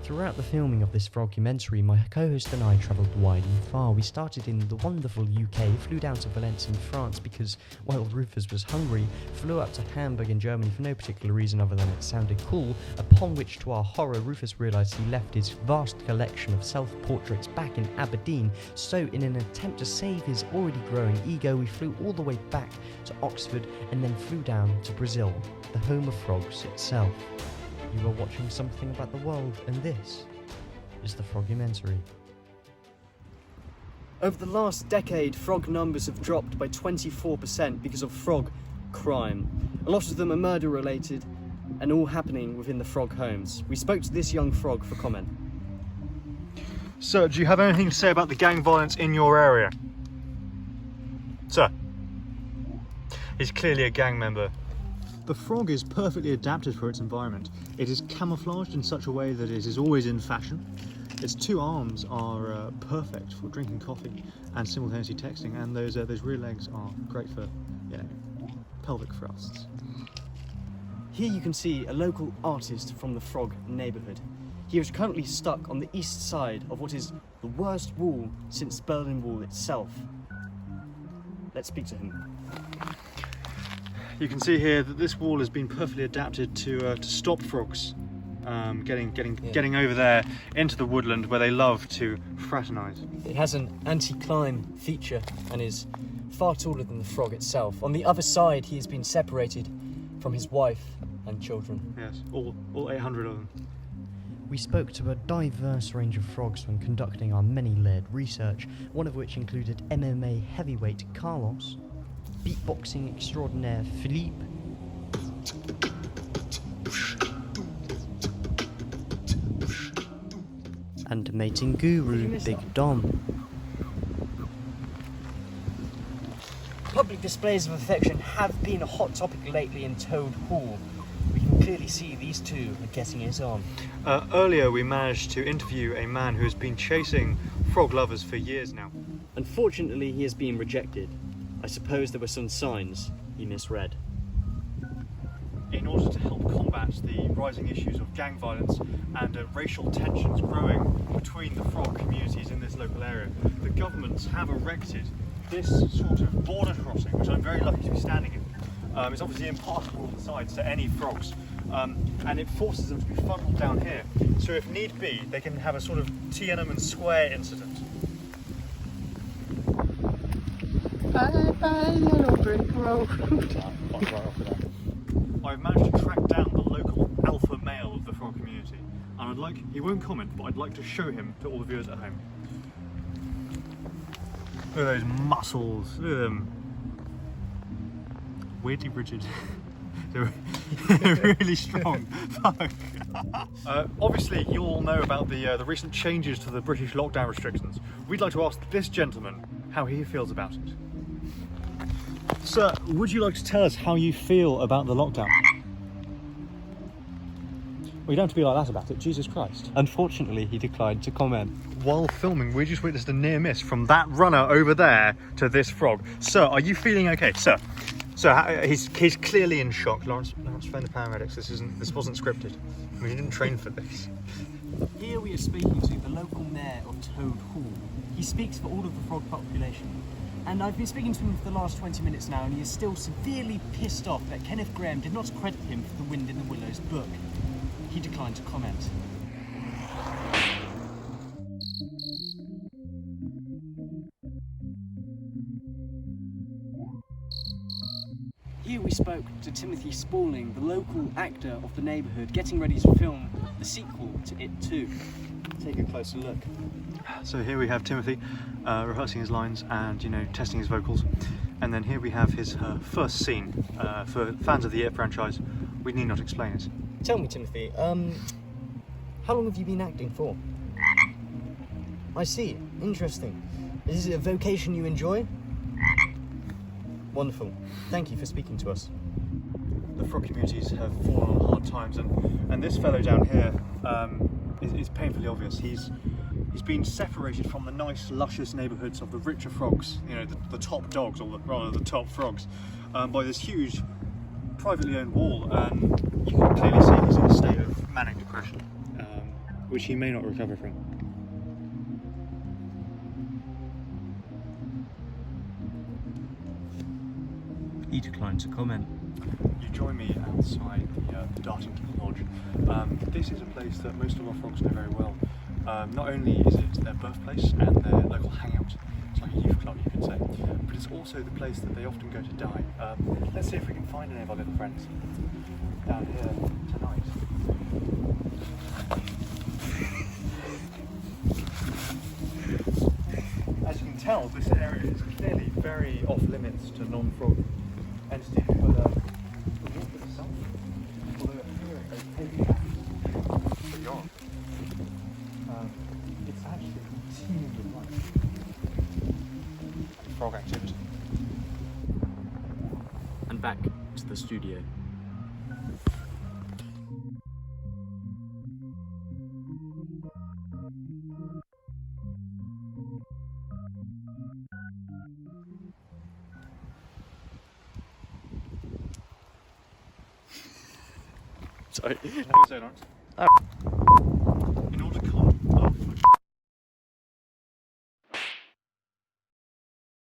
Throughout the filming of this Frogumentary, my co-host and I travelled wide and far. We started in the wonderful UK, flew down to Valence in France because, well, Rufus was hungry, flew up to Hamburg in Germany for no particular reason other than it sounded cool, upon which, to our horror, Rufus realised he left his vast collection of self-portraits back in Aberdeen. So, in an attempt to save his already growing ego, we flew all the way back to Oxford and then flew down to Brazil, the home of frogs itself. You are watching something about the world, and this is the Frogumentary. Over the last decade, frog numbers have dropped by 24% because of frog crime. A lot of them are murder related and all happening within the frog homes. We spoke to this young frog for comment. Sir, do you have anything to say about the gang violence in your area? Sir. He's clearly a gang member. The frog is perfectly adapted for its environment. It is camouflaged in such a way that it is always in fashion. Its two arms are perfect for drinking coffee and simultaneously texting, and those rear legs are great for, pelvic thrusts. Here you can see a local artist from the frog neighbourhood. He is currently stuck on the east side of what is the worst wall since Berlin Wall itself. Let's speak to him. You can see here that this wall has been perfectly adapted to stop frogs getting over there into the woodland where they love to fraternise. It has an anti-climb feature and is far taller than the frog itself. On the other side, he has been separated from his wife and children. Yes, all 800 of them. We spoke to a diverse range of frogs when conducting our many-layered research, one of which included MMA heavyweight Carlos, beatboxing extraordinaire Philippe, and mating guru Big Dom. Public displays of affection have been a hot topic lately in Toad Hall. We can clearly see these two are getting it on. Earlier we managed to interview a man who has been chasing frog lovers for years now. Unfortunately, he has been rejected. I suppose there were some signs he misread. In order to help combat the rising issues of gang violence and racial tensions growing between the frog communities in this local area, the governments have erected this sort of border crossing, which I'm very lucky to be standing in. It's obviously impassable on the sides to any frogs, and it forces them to be funneled down here. So if need be, they can have a sort of Tiananmen Square incident. Bye, yellow brick road. I've managed to track down the local alpha male of the frog community, and he won't comment, but I'd like to show him to all the viewers at home. Look at those muscles, look at them. Weirdly rigid. They're really strong. Fuck. Obviously, you all know about the recent changes to the British lockdown restrictions. We'd like to ask this gentleman how he feels about it. Sir, would you like to tell us how you feel about the lockdown? Well, you don't have to be like that about it, Jesus Christ. Unfortunately, he declined to comment. While filming, we just witnessed a near miss from that runner over there to this frog. Sir, are you feeling okay? Sir, he's clearly in shock. Lawrence, phone the paramedics. This wasn't scripted. We didn't train for this. Here we are speaking to the local mayor of Toad Hall. He speaks for all of the frog population. And I've been speaking to him for the last 20 minutes now, and he is still severely pissed off that Kenneth Graham did not credit him for The Wind in the Willows book. He declined to comment. Here we spoke to Timothy Spaulding, the local actor of the neighbourhood, getting ready to film the sequel to It 2. Take a closer look. So here we have Timothy rehearsing his lines and, testing his vocals. And then here we have his first scene. For fans of the It franchise, we need not explain it. Tell me, Timothy, how long have you been acting for? I see. Interesting. Is it a vocation you enjoy? Wonderful. Thank you for speaking to us. The frog communities have fallen on hard times, and this fellow down here is painfully obvious. He's been separated from the nice, luscious neighbourhoods of the richer frogs, the top dogs, or rather the top frogs, by this huge privately owned wall, and you can clearly see he's in a state of manic depression. which he may not recover from. He declined to comment. You join me outside the Dartington Lodge. This is a place that most of our frogs know very well. Not only is it their birthplace and their local hangout, it's like a youth club you could say, but it's also the place that they often go to die. Let's see if we can find any of our little friends down here tonight. As you can tell, this area is clearly very off limits to non-frog entities, but the water itself, although appearing pretty beyond, it's actually teeming with life and frog activity. And back to the studio. Sorry. So, Lawrence.